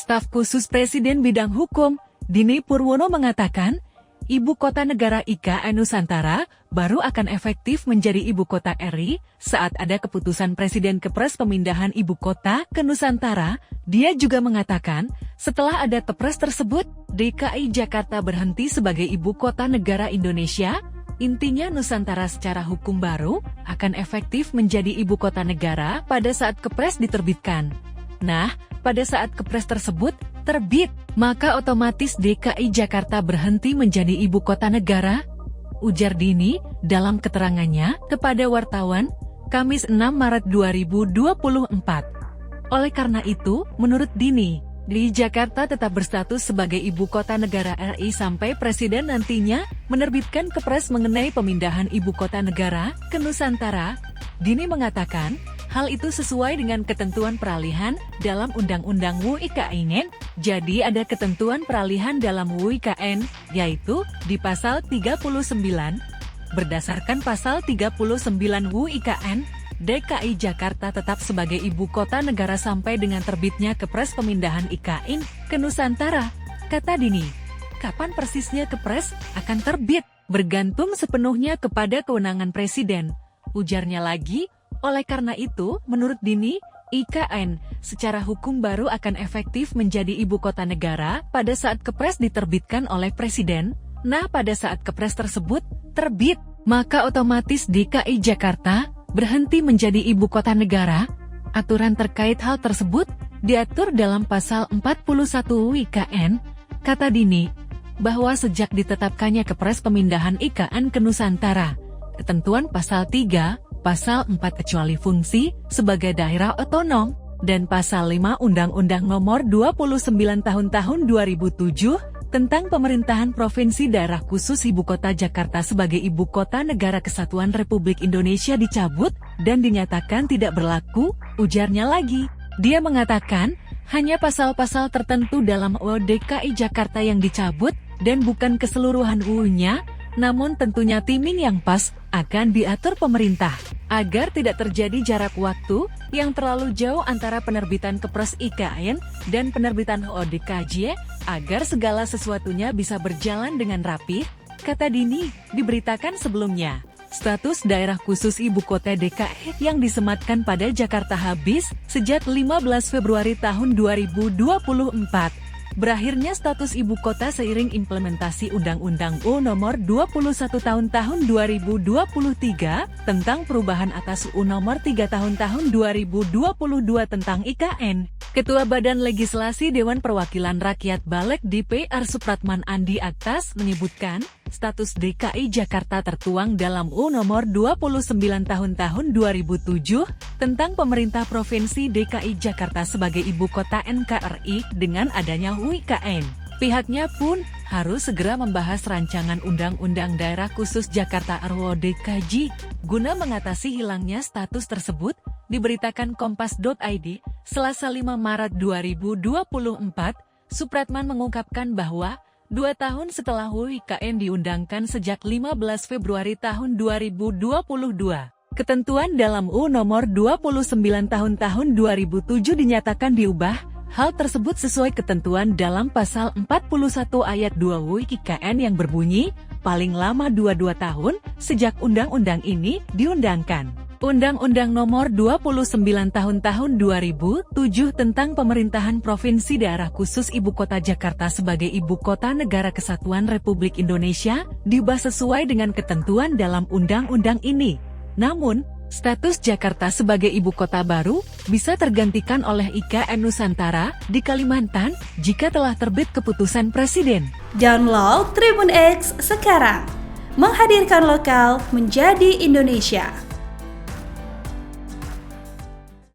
Staf Khusus Presiden Bidang Hukum, Dini Purwono mengatakan, Ibu Kota Negara IKN Nusantara baru akan efektif menjadi Ibu Kota RI saat ada keputusan Presiden Kepres pemindahan Ibu Kota ke Nusantara. Dia juga mengatakan, setelah ada Kepres tersebut, DKI Jakarta berhenti sebagai Ibu Kota Negara Indonesia. Intinya Nusantara secara hukum baru akan efektif menjadi Ibu Kota Negara pada saat Kepres diterbitkan. Nah, pada saat Kepres tersebut terbit, maka otomatis DKI Jakarta berhenti menjadi Ibu Kota Negara, ujar Dini dalam keterangannya kepada wartawan, Kamis 6 Maret 2024. Oleh karena itu, menurut Dini, di Jakarta tetap berstatus sebagai Ibu Kota Negara RI sampai Presiden nantinya menerbitkan Kepres mengenai pemindahan Ibu Kota Negara ke Nusantara. Dini mengatakan, hal itu sesuai dengan ketentuan peralihan dalam Undang-Undang WIKN. Jadi ada ketentuan peralihan dalam WIKN, yaitu di Pasal 39. Berdasarkan Pasal 39 WIKN, DKI Jakarta tetap sebagai Ibu Kota Negara sampai dengan terbitnya Kepres pemindahan IKN ke Nusantara, kata Dini. Kapan persisnya Kepres akan terbit, bergantung sepenuhnya kepada kewenangan Presiden, ujarnya lagi. Oleh karena itu, menurut Dini, IKN secara hukum baru akan efektif menjadi Ibu Kota Negara pada saat Kepres diterbitkan oleh Presiden. Nah, pada saat Kepres tersebut terbit, maka otomatis DKI Jakarta berhenti menjadi Ibu Kota Negara. Aturan terkait hal tersebut diatur dalam Pasal 41 WIKN, kata Dini, bahwa sejak ditetapkannya Kepres pemindahan IKN ke Nusantara, ketentuan Pasal 3, Pasal 4 kecuali fungsi sebagai daerah otonom, dan Pasal 5 Undang-Undang Nomor 29 Tahun 2007 tentang Pemerintahan Provinsi Daerah Khusus Ibu Kota Jakarta sebagai Ibu Kota Negara Kesatuan Republik Indonesia dicabut dan dinyatakan tidak berlaku, ujarnya lagi. Dia mengatakan, hanya pasal-pasal tertentu dalam UU DKI Jakarta yang dicabut dan bukan keseluruhan UU-nya. Namun tentunya timing yang pas akan diatur pemerintah, agar tidak terjadi jarak waktu yang terlalu jauh antara penerbitan Kepres IKN dan penerbitan ODKJ, agar segala sesuatunya bisa berjalan dengan rapi, kata Dini. Diberitakan sebelumnya, status daerah khusus Ibu Kota DKI yang disematkan pada Jakarta habis sejak 15 Februari tahun 2024. Berakhirnya status ibu kota seiring implementasi Undang-Undang UU Nomor 21 Tahun 2023 tentang perubahan atas UU Nomor 3 Tahun 2022 tentang IKN. Ketua Badan Legislasi Dewan Perwakilan Rakyat Balek DPR Supratman Andi Aktas menyebutkan, status DKI Jakarta tertuang dalam UU Nomor 29 Tahun 2007 tentang Pemerintah Provinsi DKI Jakarta sebagai Ibu Kota NKRI. Dengan adanya WIKN, pihaknya pun harus segera membahas rancangan Undang-Undang Daerah Khusus Jakarta RUU-DKJ guna mengatasi hilangnya status tersebut, diberitakan Kompas.id, Selasa 5 Maret 2024. Supratman mengungkapkan bahwa 2 tahun setelah WIKN diundangkan sejak 15 Februari tahun 2022, ketentuan dalam UU Nomor 29 Tahun 2007 dinyatakan diubah. Hal tersebut sesuai ketentuan dalam Pasal 41 Ayat 2 WIKN yang berbunyi, paling lama 22 tahun sejak undang-undang ini diundangkan. Undang-Undang Nomor 29 Tahun 2007 tentang Pemerintahan Provinsi Daerah Khusus Ibu Kota Jakarta sebagai Ibu Kota Negara Kesatuan Republik Indonesia diubah sesuai dengan ketentuan dalam undang-undang ini. Namun, status Jakarta sebagai Ibu Kota baru bisa tergantikan oleh IKN Nusantara di Kalimantan jika telah terbit keputusan Presiden. Download Tribun X sekarang, menghadirkan lokal menjadi Indonesia.